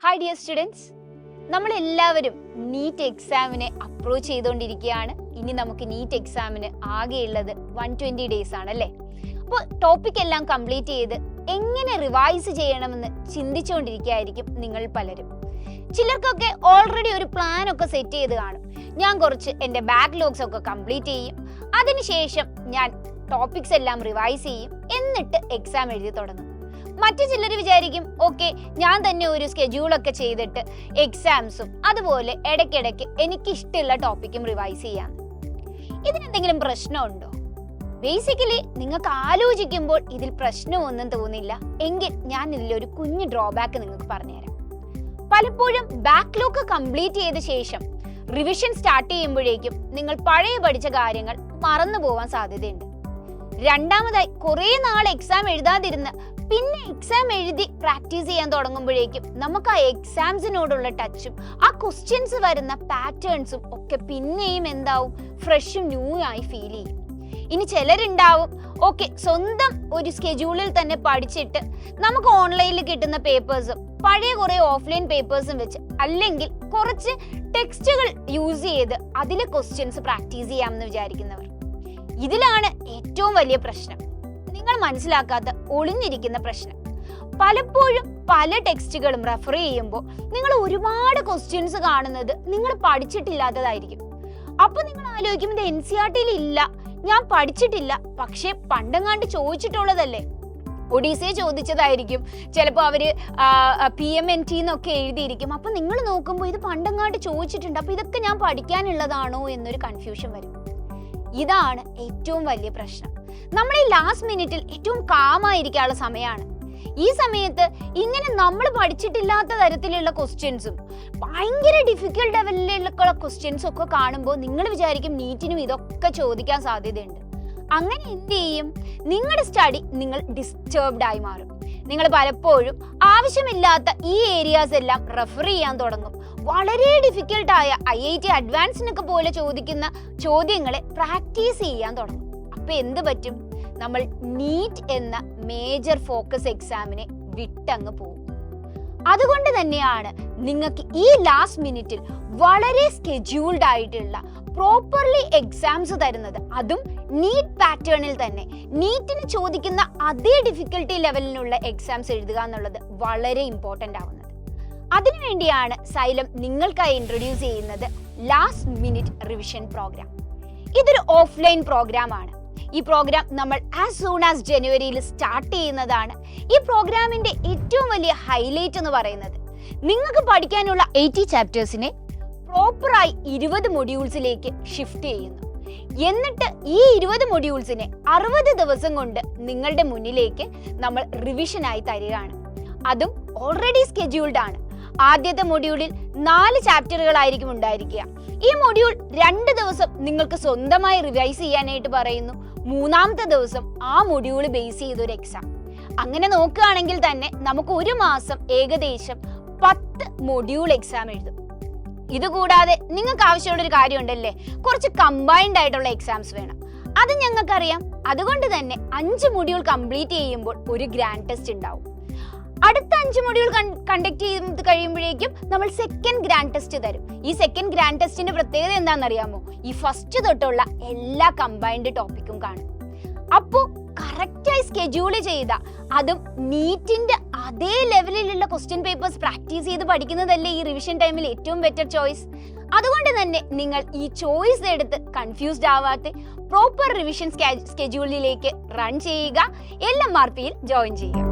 Hi dear students, നമ്മളെല്ലാവരും NEET എക്സാമിനെ approach ചെയ്തുകൊണ്ടിരിക്കുകയാണ്. ഇനി നമുക്ക് നീറ്റ് എക്സാമിന് ആകെയുള്ളത് 120 ഡേയ്സ് ആണല്ലേ. അപ്പോൾ ടോപ്പിക് എല്ലാം കംപ്ലീറ്റ് ചെയ്ത് എങ്ങനെ റിവൈസ് ചെയ്യണമെന്ന് ചിന്തിച്ചുകൊണ്ടിരിക്കുകയായിരിക്കും നിങ്ങൾ പലരും. ചിലർക്കൊക്കെ ഓൾറെഡി ഒരു പ്ലാൻ ഒക്കെ സെറ്റ് ചെയ്ത് കാണും. ഞാൻ കുറച്ച് എൻ്റെ ബാക്ക്ലോഗ്സ് ഒക്കെ കംപ്ലീറ്റ് ചെയ്യും, അതിനുശേഷം ഞാൻ ടോപ്പിക്സ് എല്ലാം റിവൈസ് ചെയ്യും, എന്നിട്ട് എക്സാം എഴുതി തുടങ്ങും. മറ്റു ചിലർ വിചാരിക്കും, ഓക്കെ ഞാൻ തന്നെ ഒരു സ്കെഡ്യൂളൊക്കെ ചെയ്തിട്ട് എക്സാംസും അതുപോലെ ഇടയ്ക്കിടയ്ക്ക് എനിക്ക് ഇഷ്ടമുള്ള ടോപ്പിക്കും റിവൈസ് ചെയ്യാം. ഇതിനെന്തെങ്കിലും പ്രശ്നമുണ്ടോ? ബേസിക്കലി നിങ്ങൾക്ക് ആലോചിക്കുമ്പോൾ ഇതിൽ പ്രശ്നമൊന്നും തോന്നില്ല എങ്കിൽ ഞാൻ ഇതിലൊരു കുഞ്ഞു ഡ്രോബാക്ക് നിങ്ങൾക്ക് പറഞ്ഞുതരാം. പലപ്പോഴും ബാക്ക്ലോഗ് കംപ്ലീറ്റ് ചെയ്ത ശേഷം റിവിഷൻ സ്റ്റാർട്ട് ചെയ്യുമ്പോഴേക്കും നിങ്ങൾ പഴയ പഠിച്ച കാര്യങ്ങൾ മറന്നു പോവാൻ സാധ്യതയുണ്ട്. രണ്ടാമതായി കുറേ നാൾ എക്സാം എഴുതാതിരുന്ന് പിന്നെ എക്സാം എഴുതി പ്രാക്ടീസ് ചെയ്യാൻ തുടങ്ങുമ്പോഴേക്കും നമുക്ക് ആ എക്സാംസിനോടുള്ള ടച്ചും ആ ക്വസ്റ്റ്യൻസ് വരുന്ന പാറ്റേൺസും ഒക്കെ പിന്നെയും എന്താവും, ഫ്രഷും ന്യൂ ആയി ഫീൽ ചെയ്യും. ഇനി ചിലരുണ്ടാവും, ഓക്കെ സ്വന്തം ഒരു സ്കെഡ്യൂളിൽ തന്നെ പഠിച്ചിട്ട് നമുക്ക് ഓൺലൈനിൽ കിട്ടുന്ന പേപ്പേഴ്സും പഴയ കുറേ ഓഫ്ലൈൻ പേപ്പേഴ്സും വെച്ച് അല്ലെങ്കിൽ കുറച്ച് ടെക്സ്റ്റുകൾ യൂസ് ചെയ്ത് അതിലെ ക്വസ്റ്റ്യൻസ് പ്രാക്ടീസ് ചെയ്യാമെന്ന് വിചാരിക്കുന്നവർ. ഇതിലാണ് ഏറ്റവും വലിയ പ്രശ്നം, നിങ്ങൾ മനസ്സിലാക്കാത്ത ഒളിഞ്ഞിരിക്കുന്ന പ്രശ്നം. പലപ്പോഴും പല ടെക്സ്റ്റുകളും റെഫർ ചെയ്യുമ്പോൾ നിങ്ങൾ ഒരുപാട് ക്വസ്റ്റ്യൻസ് കാണുന്നത് നിങ്ങൾ പഠിച്ചിട്ടില്ലാത്തതായിരിക്കും. അപ്പൊ നിങ്ങൾ ആലോചിക്കും, ഇത് NCERT-യിൽ ഇല്ല, ഞാൻ പഠിച്ചിട്ടില്ല, പക്ഷെ പണ്ടെങ്ങാണ്ട് ചോദിച്ചിട്ടുള്ളതല്ലേ. ഒഡീസയെ ചോദിച്ചതായിരിക്കും, ചിലപ്പോൾ അവര് PMNT എന്നൊക്കെ എഴുതിയിരിക്കും. അപ്പൊ നിങ്ങൾ നോക്കുമ്പോൾ ഇത് പണ്ടെങ്ങാണ്ട് ചോദിച്ചിട്ടുണ്ട്, അപ്പൊ ഇതൊക്കെ ഞാൻ പഠിക്കാനുള്ളതാണോ എന്നൊരു കൺഫ്യൂഷൻ വരും. ഇതാണ് ഏറ്റവും വലിയ പ്രശ്നം. നമ്മൾ ഈ ലാസ്റ്റ് മിനിറ്റിൽ ഏറ്റവും കാമായിരിക്കാനുള്ള സമയമാണ്. ഈ സമയത്ത് ഇങ്ങനെ നമ്മൾ പഠിച്ചിട്ടില്ലാത്ത തരത്തിലുള്ള ക്വസ്റ്റ്യൻസും ഭയങ്കര ഡിഫിക്കൽട്ട് ലെവലിലുള്ള ക്വസ്റ്റ്യൻസും ഒക്കെ കാണുമ്പോൾ നിങ്ങൾ വിചാരിക്കും നീറ്റിനും ഇതൊക്കെ ചോദിക്കാൻ സാധ്യതയുണ്ട്. അങ്ങനെ എന്ത് ചെയ്യും? നിങ്ങളുടെ സ്റ്റഡി നിങ്ങൾ ഡിസ്റ്റർബ്ഡ് ആയി മാറും. നിങ്ങൾ പലപ്പോഴും ആവശ്യമില്ലാത്ത ഈ ഏരിയാസ് എല്ലാം റെഫർ ചെയ്യാൻ തുടങ്ങും. വളരെ ഡിഫിക്കൽട്ടായ IIT അഡ്വാൻസിനൊക്കെ പോലെ ചോദിക്കുന്ന ചോദ്യങ്ങളെ പ്രാക്ടീസ് ചെയ്യാൻ തുടങ്ങും. അപ്പൊ എന്ത് പറ്റും? നമ്മൾ നീറ്റ് എന്ന മേജർ ഫോക്കസ് എക്സാമിനെ വിട്ടങ്ങ് പോകും. അതുകൊണ്ട് തന്നെയാണ് നിങ്ങൾക്ക് ഈ ലാസ്റ്റ് മിനിറ്റിൽ വളരെ സ്കെഡ്യൂൾഡ് ആയിട്ടുള്ള പ്രോപ്പർലി എക്സാംസ് തരുന്നത്. അതും നീറ്റ് പാറ്റേണിൽ തന്നെ നീറ്റിന് ചോദിക്കുന്ന അതേ ഡിഫിക്കൽട്ടി ലെവലിലുള്ള എക്സാംസ് എഴുതുക എന്നുള്ളത് വളരെ ഇമ്പോർട്ടൻ്റ് ആവുന്നത്. അതിനുവേണ്ടിയാണ് സൈലം നിങ്ങൾക്കായി ഇൻട്രൊഡ്യൂസ് ചെയ്യുന്നത് ലാസ്റ്റ് മിനിറ്റ് റിവിഷൻ പ്രോഗ്രാം. ഇതൊരു ഓഫ്ലൈൻ പ്രോഗ്രാം ആണ്. ഈ പ്രോഗ്രാം നമ്മൾ ആസ് സൂൺ ആസ് ജനുവരിയിൽ സ്റ്റാർട്ട് ചെയ്യുന്നതാണ്. ഈ പ്രോഗ്രാമിന്റെ ഏറ്റവും വലിയ ഹൈലൈറ്റ് എന്ന് പറയുന്നത് നിങ്ങൾക്ക് പഠിക്കാനുള്ള 80 ചാപ്റ്റേഴ്സിനെ പ്രോപ്പറായി 20 മൊഡ്യൂൾസിലേക്ക് ഷിഫ്റ്റ് ചെയ്യുന്നു. എന്നിട്ട് ഈ 20 മൊഡ്യൂൾസിനെ 60 ദിവസം കൊണ്ട് നിങ്ങളുടെ മുന്നിലേക്ക് നമ്മൾ റിവിഷനായി തരികയാണ്. അതും ഓൾറെഡി സ്കെഡ്യൂൾഡ് ആണ്. ആദ്യത്തെ മൊഡ്യൂളിൽ 4 ചാപ്റ്ററുകളായിരിക്കും ഉണ്ടായിരിക്കുക. ഈ മൊഡ്യൂൾ 2 ദിവസം നിങ്ങൾക്ക് സ്വന്തമായി റിവൈസ് ചെയ്യാനായിട്ട് പറയുന്നു. 3-ാമത്തെ ദിവസം ആ മൊഡ്യൂൾ ബേസ് ചെയ്തൊരു എക്സാം. അങ്ങനെ നോക്കുകയാണെങ്കിൽ തന്നെ നമുക്ക് ഒരു മാസം ഏകദേശം 10 മൊഡ്യൂൾ എക്സാം എഴുതും. ഇതുകൂടാതെ നിങ്ങൾക്ക് ആവശ്യമുള്ള ഒരു കാര്യമുണ്ടല്ലേ, കുറച്ച് കമ്പൈൻഡ് ആയിട്ടുള്ള എക്സാംസ് വേണം. അത് ഞങ്ങൾക്കറിയാം. അതുകൊണ്ട് തന്നെ 5 മൊഡ്യൂൾ കംപ്ലീറ്റ് ചെയ്യുമ്പോൾ ഒരു ഗ്രാൻഡ് ടെസ്റ്റ് ഉണ്ടാവും. അടുത്ത 5 മൊഡ്യൂൾ കണ്ടക്ട് ചെയ്ത് കഴിയുമ്പോഴേക്കും നമ്മൾ സെക്കൻഡ് ഗ്രാൻഡ് ടെസ്റ്റ് തരും. ഈ സെക്കൻഡ് ഗ്രാൻഡ് ടെസ്റ്റിന്റെ പ്രത്യേകത എന്താണെന്നറിയാമോ? ഈ ഫസ്റ്റ് തൊട്ടുള്ള എല്ലാ കമ്പൈൻഡ് ടോപ്പിക്കും കാണും. അപ്പോൾ കറക്റ്റായി സ്കെഡ്യൂൾ ചെയ്ത അതും നീറ്റിന്റെ അതേ ലെവലിലുള്ള ക്വസ്റ്റ്യൻ പേപ്പേഴ്സ് പ്രാക്ടീസ് ചെയ്ത് പഠിക്കുന്നതല്ലേ ഈ റിവിഷൻ ടൈമിൽ ഏറ്റവും ബെറ്റർ ചോയ്സ്. അതുകൊണ്ട് തന്നെ നിങ്ങൾ ഈ ചോയ്സ് എടുത്ത് കൺഫ്യൂസ്ഡ് ആവാതെ പ്രോപ്പർ റിവിഷൻ സ്കെഡ്യൂളിലേക്ക് റൺ ചെയ്യുക, LMRPയിൽ ജോയിൻ ചെയ്യുക.